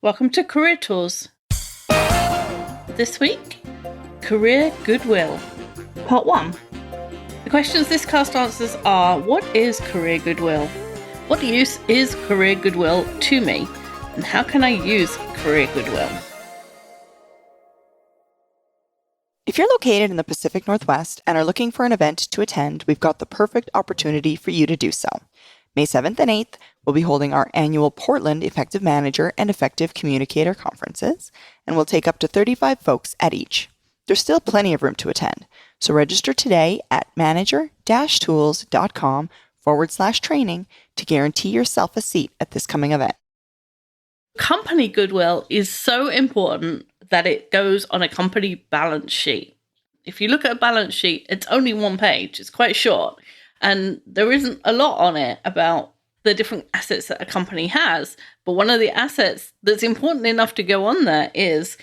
Welcome to Career Tours. This week, Career Goodwill. Part 1. The questions this cast answers are: what is Career Goodwill? What use is Career Goodwill to me? And how can I use Career Goodwill? If you're located in the Pacific Northwest and are looking for an event to attend, we've got the perfect opportunity for you to do so. May 7th and 8th, we'll be holding our annual Portland Effective Manager and Effective Communicator conferences, and we'll take up to 35 folks at each. There's still plenty of room to attend, so register today at manager-tools.com/training to guarantee yourself a seat at this coming event. Company goodwill is so important that it goes on a company balance sheet. If you look at a balance sheet, it's only one page. It's quite short. And there isn't a lot on it about the different assets that a company has. But one of the assets that's important enough to go on there is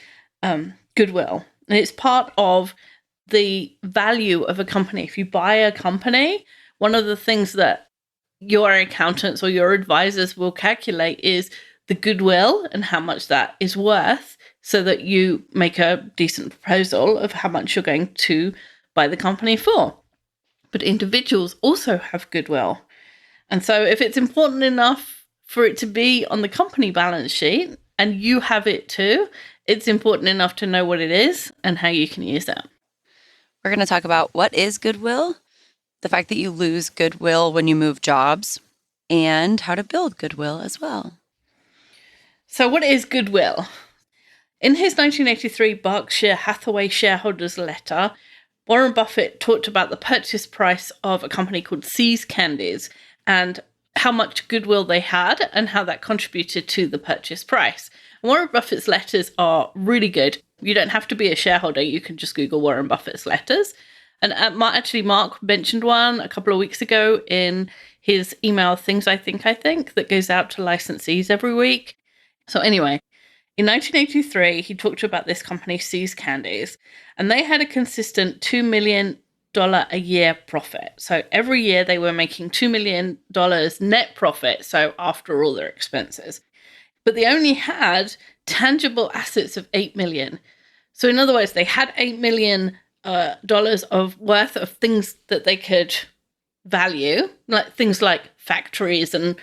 goodwill. And it's part of the value of a company. If you buy a company, one of the things that your accountants or your advisors will calculate is the goodwill and how much that is worth, so that you make a decent proposal of how much you're going to buy the company for. But individuals also have goodwill. And so if it's important enough for it to be on the company balance sheet and you have it too, it's important enough to know what it is and how you can use it. We're going to talk about what is goodwill, the fact that you lose goodwill when you move jobs, and how to build goodwill as well. So what is goodwill? In his 1983 Berkshire Hathaway shareholders letter, Warren Buffett talked about the purchase price of a company called See's Candies and how much goodwill they had and how that contributed to the purchase price. Warren Buffett's letters are really good. You don't have to be a shareholder. You can just Google Warren Buffett's letters. And Mark mentioned one a couple of weeks ago in his email Things I Think, that goes out to licensees every week. So anyway, in 1983, he talked about this company, See's Candies, and they had a consistent $2 million a year profit. So every year they were making $2 million net profit, so after all their expenses. But they only had tangible assets of $8 million. So in other words, they had $8 million of worth of things that they could value, like things like factories and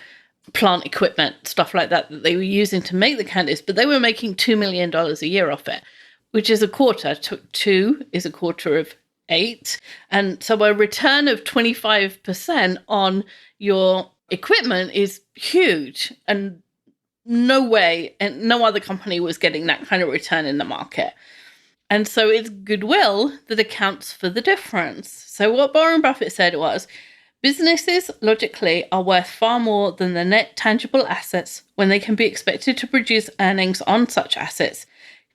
plant equipment, stuff like that they were using to make the candies, but they were making $2 million a year off it, which is a quarter. 2 is a quarter of 8. And so a return of 25% on your equipment is huge. And no way, and no other company was getting that kind of return in the market. And so it's goodwill that accounts for the difference. So what Warren Buffett said was, businesses, logically, are worth far more than the net tangible assets when they can be expected to produce earnings on such assets,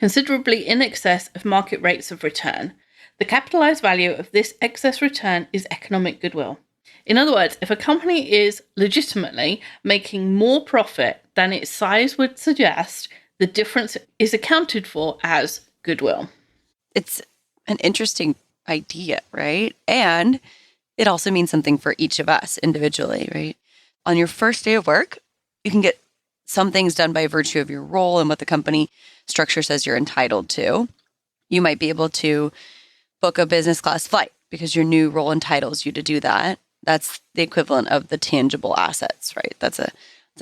considerably in excess of market rates of return. The capitalized value of this excess return is economic goodwill. In other words, if a company is legitimately making more profit than its size would suggest, the difference is accounted for as goodwill. It's an interesting idea, right? And it also means something for each of us individually, right? On your first day of work, you can get some things done by virtue of your role and what the company structure says you're entitled to. You might be able to book a business class flight because your new role entitles you to do that. That's the equivalent of the tangible assets, right? It's an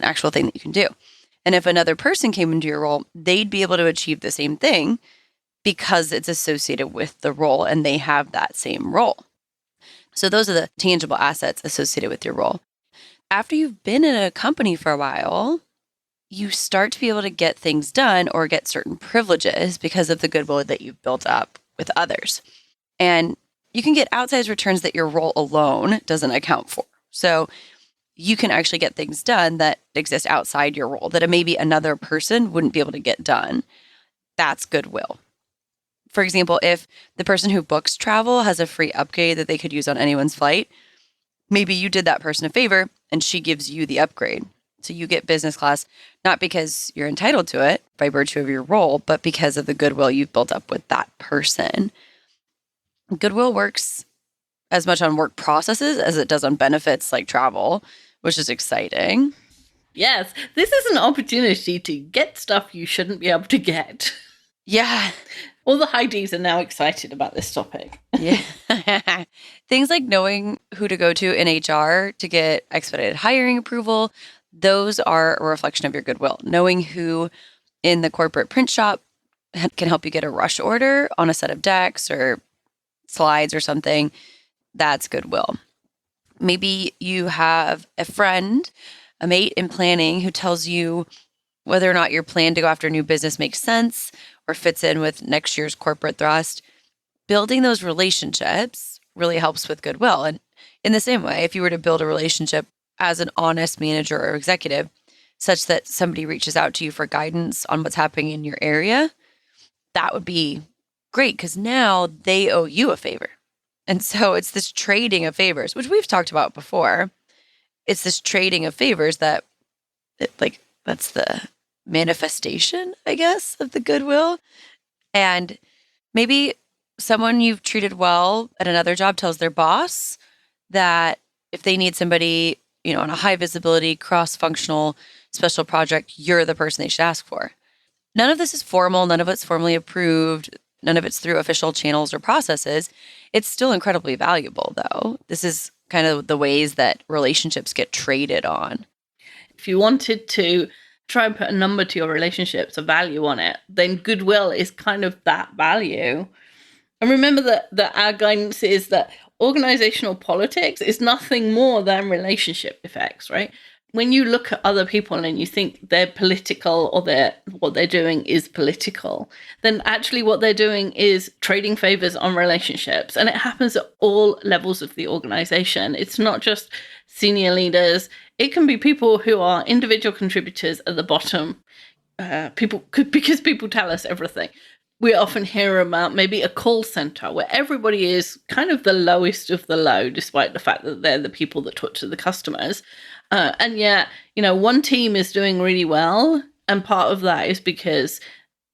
actual thing that you can do. And if another person came into your role, they'd be able to achieve the same thing because it's associated with the role and they have that same role. So those are the tangible assets associated with your role. After you've been in a company for a while, you start to be able to get things done or get certain privileges because of the goodwill that you've built up with others. And you can get outsized returns that your role alone doesn't account for. So you can actually get things done that exist outside your role that maybe another person wouldn't be able to get done. That's goodwill. For example, if the person who books travel has a free upgrade that they could use on anyone's flight, maybe you did that person a favor and she gives you the upgrade. So you get business class, not because you're entitled to it by virtue of your role, but because of the goodwill you've built up with that person. Goodwill works as much on work processes as it does on benefits like travel, which is exciting. Yes, this is an opportunity to get stuff you shouldn't be able to get. Yeah. All the high Ds are now excited about this topic. Yeah. Things like knowing who to go to in HR to get expedited hiring approval, those are a reflection of your goodwill. Knowing who in the corporate print shop can help you get a rush order on a set of decks or slides or something, that's goodwill. Maybe you have a friend, a mate in planning who tells you whether or not your plan to go after new business makes sense or fits in with next year's corporate thrust. Building those relationships really helps with goodwill. And in the same way, if you were to build a relationship as an honest manager or executive, such that somebody reaches out to you for guidance on what's happening in your area, that would be great because now they owe you a favor. And so it's this trading of favors, which we've talked about before. It's this trading of favors that, that's the manifestation, I guess, of the goodwill. And maybe someone you've treated well at another job tells their boss that if they need somebody, on a high visibility, cross-functional special project, you're the person they should ask for. None of this is formal. None of it's formally approved. None of it's through official channels or processes. It's still incredibly valuable, though. This is kind of the ways that relationships get traded on. If you wanted to try and put a number to your relationships, a value on it, then goodwill is kind of that value. And remember that our guidance is that organizational politics is nothing more than relationship effects, right? When you look at other people and you think they're political or what they're doing is political, then actually what they're doing is trading favors on relationships. And it happens at all levels of the organization. It's not just senior leaders. It can be people who are individual contributors at the bottom. Because people tell us everything. We often hear about maybe a call center where everybody is kind of the lowest of the low, despite the fact that they're the people that talk to the customers. And yet, one team is doing really well. And part of that is because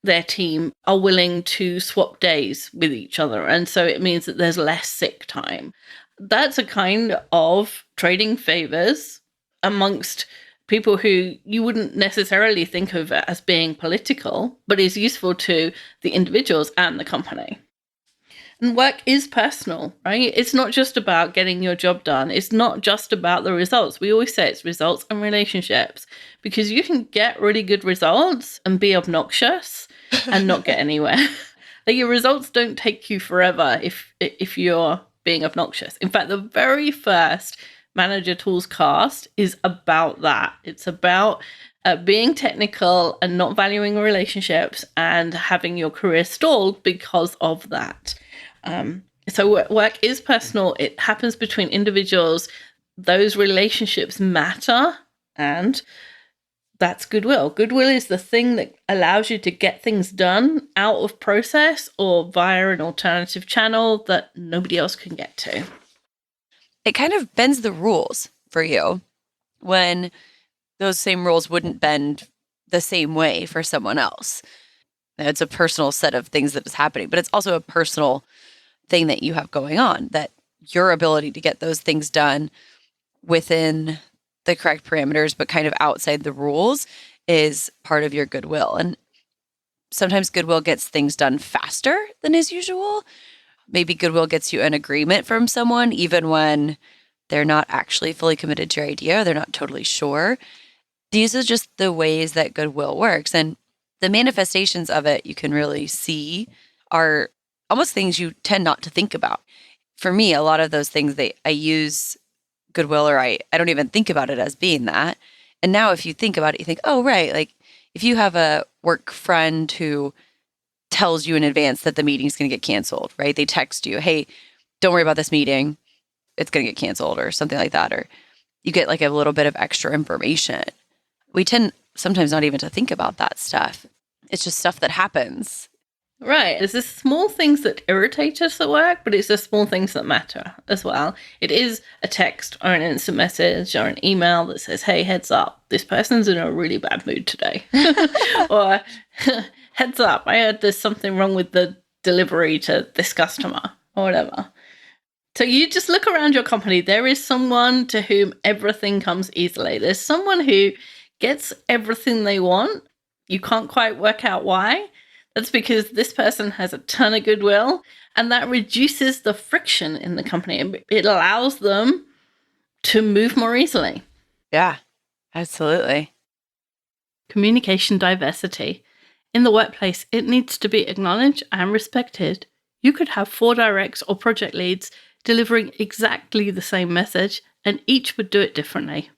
their team are willing to swap days with each other. And so it means that there's less sick time. That's a kind of trading favors amongst people who you wouldn't necessarily think of as being political, but is useful to the individuals and the company. And work is personal, right? It's not just about getting your job done. It's not just about the results. We always say it's results and relationships because you can get really good results and be obnoxious and not get anywhere. Your results don't take you forever if you're being obnoxious. In fact, the very first Manager Tools cast is about that. It's about being technical and not valuing relationships and having your career stalled because of that. So work is personal. It happens between individuals. Those relationships matter, and that's goodwill. Goodwill is the thing that allows you to get things done out of process or via an alternative channel that nobody else can get to. It kind of bends the rules for you when those same rules wouldn't bend the same way for someone else. It's a personal set of things that is happening, but it's also a personal thing that you have going on, that your ability to get those things done within the correct parameters, but kind of outside the rules, is part of your goodwill. And sometimes goodwill gets things done faster than is usual. Maybe goodwill gets you an agreement from someone, even when they're not actually fully committed to your idea, or they're not totally sure. These are just the ways that goodwill works. And the manifestations of it you can really see are almost things you tend not to think about. For me, a lot of those things, I use goodwill, or I don't even think about it as being that. And now if you think about it, you think, oh, right. Like if you have a work friend who tells you in advance that the meeting's going to get canceled, right? They text you, hey, don't worry about this meeting. It's going to get canceled or something like that. Or you get like a little bit of extra information. We tend sometimes not even to think about that stuff. It's just stuff that happens. Right. There's the small things that irritate us at work, but it's the small things that matter as well. It is a text or an instant message or an email that says, hey, heads up, this person's in a really bad mood today. Or heads up, I heard there's something wrong with the delivery to this customer or whatever. So you just look around your company. There is someone to whom everything comes easily. There's someone who gets everything they want, you can't quite work out why. That's because this person has a ton of goodwill, and that reduces the friction in the company. It allows them to move more easily. Yeah, absolutely. Communication diversity. In the workplace, it needs to be acknowledged and respected. You could have 4 directs or project leads delivering exactly the same message, and each would do it differently.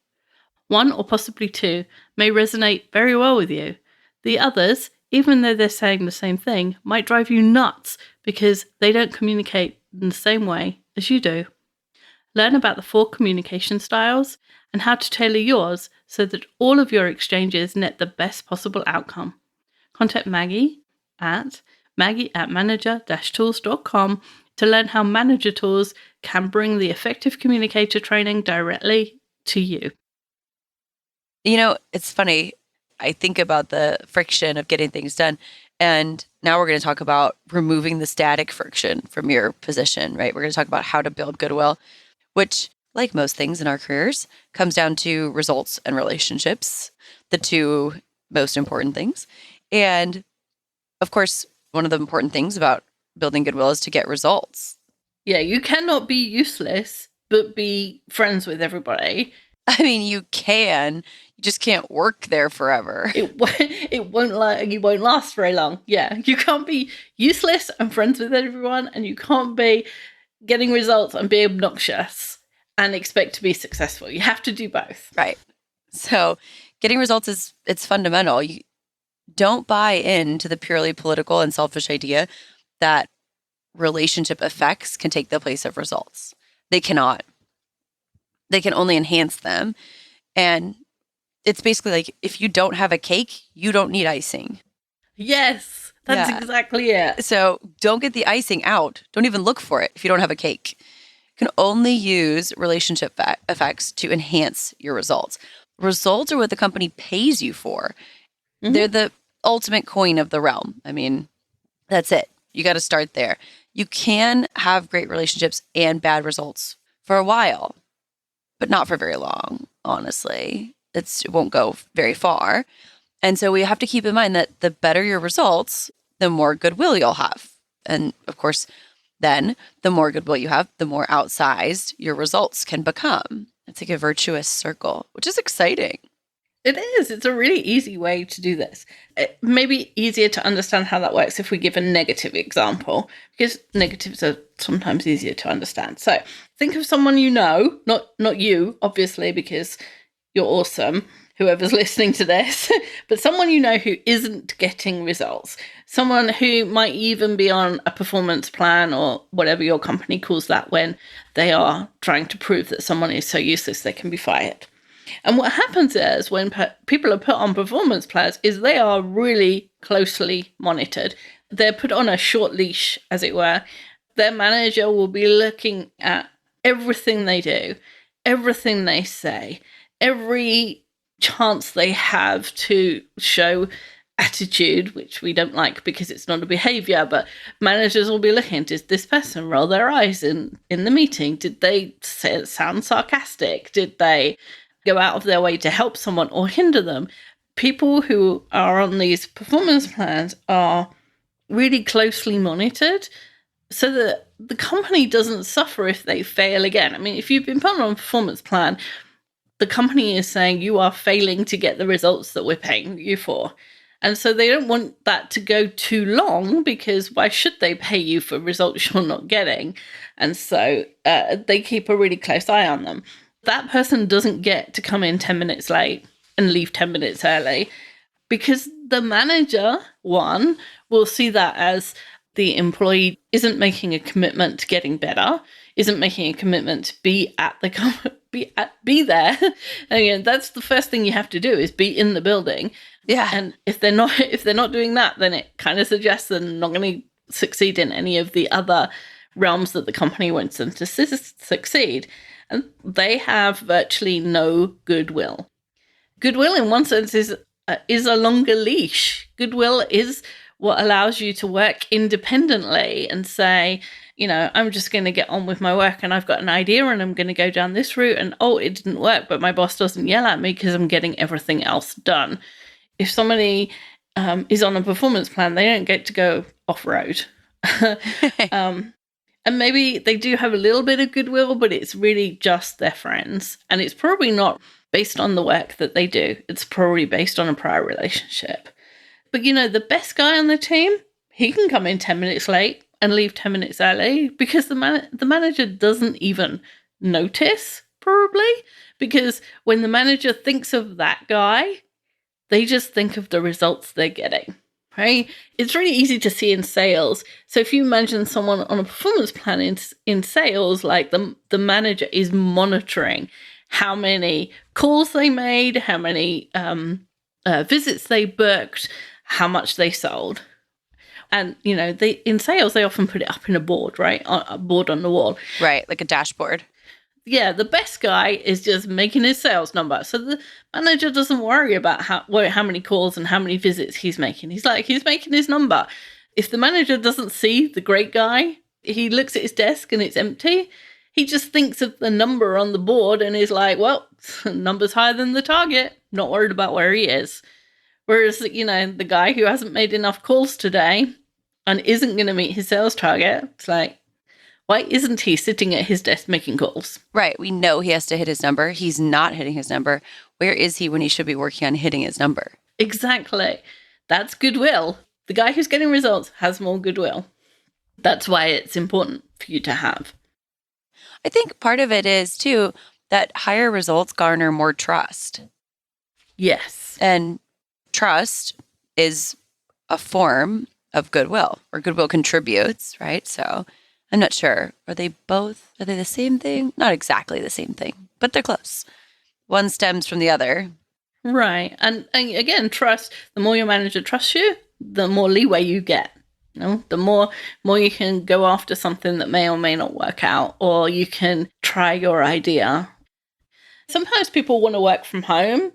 1 or possibly 2 may resonate very well with you. The others, even though they're saying the same thing, might drive you nuts because they don't communicate in the same way as you do. Learn about the 4 communication styles and how to tailor yours so that all of your exchanges net the best possible outcome. Contact Maggie at manager-tools.com to learn how Manager Tools can bring the effective communicator training directly to you. You know, it's funny. I think about the friction of getting things done. And now we're going to talk about removing the static friction from your position, right? We're going to talk about how to build goodwill, which, like most things in our careers, comes down to results and relationships, the 2 most important things. And of course, one of the important things about building goodwill is to get results. Yeah, you cannot be useless, but be friends with everybody. I mean, you can. You just can't work there forever. You won't last very long. Yeah, you can't be useless and friends with everyone, and you can't be getting results and be obnoxious and expect to be successful. You have to do both. Right. So getting results it's fundamental. You don't buy into the purely political and selfish idea that relationship effects can take the place of results. They cannot. They can only enhance them. And it's basically like, if you don't have a cake, you don't need icing. Yes, that's exactly it. So don't get the icing out. Don't even look for it if you don't have a cake. You can only use relationship effects to enhance your results. Results are what the company pays you for. Mm-hmm. They're the ultimate coin of the realm. I mean, that's it. You got to start there. You can have great relationships and bad results for a while, but not for very long, honestly. It won't go very far. And so we have to keep in mind that the better your results, the more goodwill you'll have. And of course, then the more goodwill you have, the more outsized your results can become. It's like a virtuous circle, which is exciting. It is. It's a really easy way to do this. It may be easier to understand how that works if we give a negative example, because negatives are sometimes easier to understand. So think of someone you know, not you, obviously, because you're awesome, whoever's listening to this, but someone you know who isn't getting results. Someone who might even be on a performance plan or whatever your company calls that when they are trying to prove that someone is so useless they can be fired. And what happens is when people are put on performance plans is they are really closely monitored. They're put on a short leash, as it were. Their manager will be looking at everything they do, everything they say, every chance they have to show attitude, which we don't like because it's not a behavior, but managers will be looking, did this person roll their eyes in the meeting? Did they sound sarcastic? Did they go out of their way to help someone or hinder them? People who are on these performance plans are really closely monitored so that the company doesn't suffer if they fail again. I mean, if you've been put on a performance plan, the company is saying you are failing to get the results that we're paying you for. And so they don't want that to go too long, because why should they pay you for results you're not getting? And so they keep a really close eye on them. That person doesn't get to come in 10 minutes late and leave 10 minutes early, because the manager, one, will see that as the employee isn't making a commitment to getting better, isn't making a commitment to be at the be there. And that's the first thing you have to do, is be in the building. Yeah. And if they're not doing that, then it kind of suggests they're not going to succeed in any of the other realms that the company wants them to succeed. And they have virtually no goodwill. Goodwill, in one sense, is a longer leash. Goodwill is what allows you to work independently and say, I'm just going to get on with my work and I've got an idea and I'm going to go down this route and, it didn't work, but my boss doesn't yell at me because I'm getting everything else done. If somebody is on a performance plan, they don't get to go off-road. And maybe they do have a little bit of goodwill, but it's really just their friends. And it's probably not based on the work that they do. It's probably based on a prior relationship. But, the best guy on the team, he can come in 10 minutes late and leave 10 minutes early because the manager doesn't even notice, probably. Because when the manager thinks of that guy, they just think of the results they're getting, right? It's really easy to see in sales. So if you imagine someone on a performance plan in sales, like the manager is monitoring how many calls they made, how many visits they booked, how much they sold. And, in sales, they often put it up in a board, right? A board on the wall. Right, like a dashboard. Yeah, the best guy is just making his sales number. So the manager doesn't worry about how many calls and how many visits he's making. He's making his number. If the manager doesn't see the great guy, he looks at his desk and it's empty. He just thinks of the number on the board and is like, well, number's higher than the target. Not worried about where he is. Whereas, the guy who hasn't made enough calls today and isn't going to meet his sales target, it's like, why isn't he sitting at his desk making calls? Right. We know he has to hit his number. He's not hitting his number. Where is he when he should be working on hitting his number? Exactly. That's goodwill. The guy who's getting results has more goodwill. That's why it's important for you to have. I think part of it is, too, that higher results garner more trust. Yes. And trust is a form of goodwill, or goodwill contributes, right? So I'm not sure. Are they the same thing? Not exactly the same thing, but they're close. One stems from the other. Right. And again, trust, the more your manager trusts you, the more leeway you get. The more you can go after something that may or may not work out, or you can try your idea. Sometimes people want to work from home.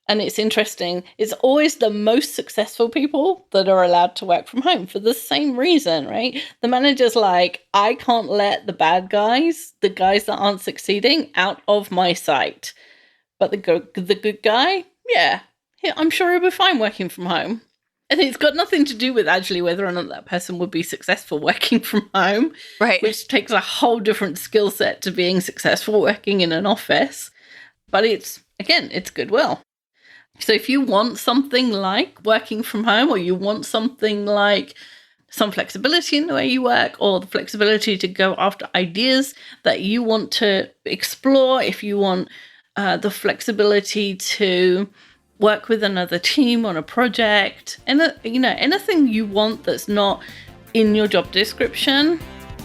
And it's interesting, it's always the most successful people that are allowed to work from home for the same reason, right? The manager's like, I can't let the bad guys, the guys that aren't succeeding, out of my sight. But the good guy, yeah, I'm sure he'll be fine working from home. And it's got nothing to do with actually whether or not that person would be successful working from home. Right. Which takes a whole different skill set to being successful working in an office. But it's goodwill. So if you want something like working from home, or you want something like some flexibility in the way you work, or the flexibility to go after ideas that you want to explore, if you want the flexibility to work with another team on a project, and anything you want that's not in your job description,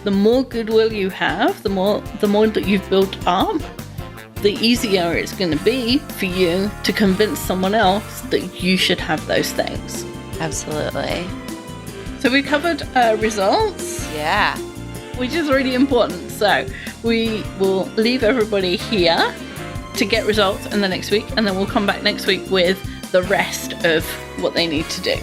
the more goodwill you have, the more that you've built up, the easier it's going to be for you to convince someone else that you should have those things. Absolutely. So we covered results. Yeah. Which is really important. So we will leave everybody here to get results in the next week, and then we'll come back next week with the rest of what they need to do.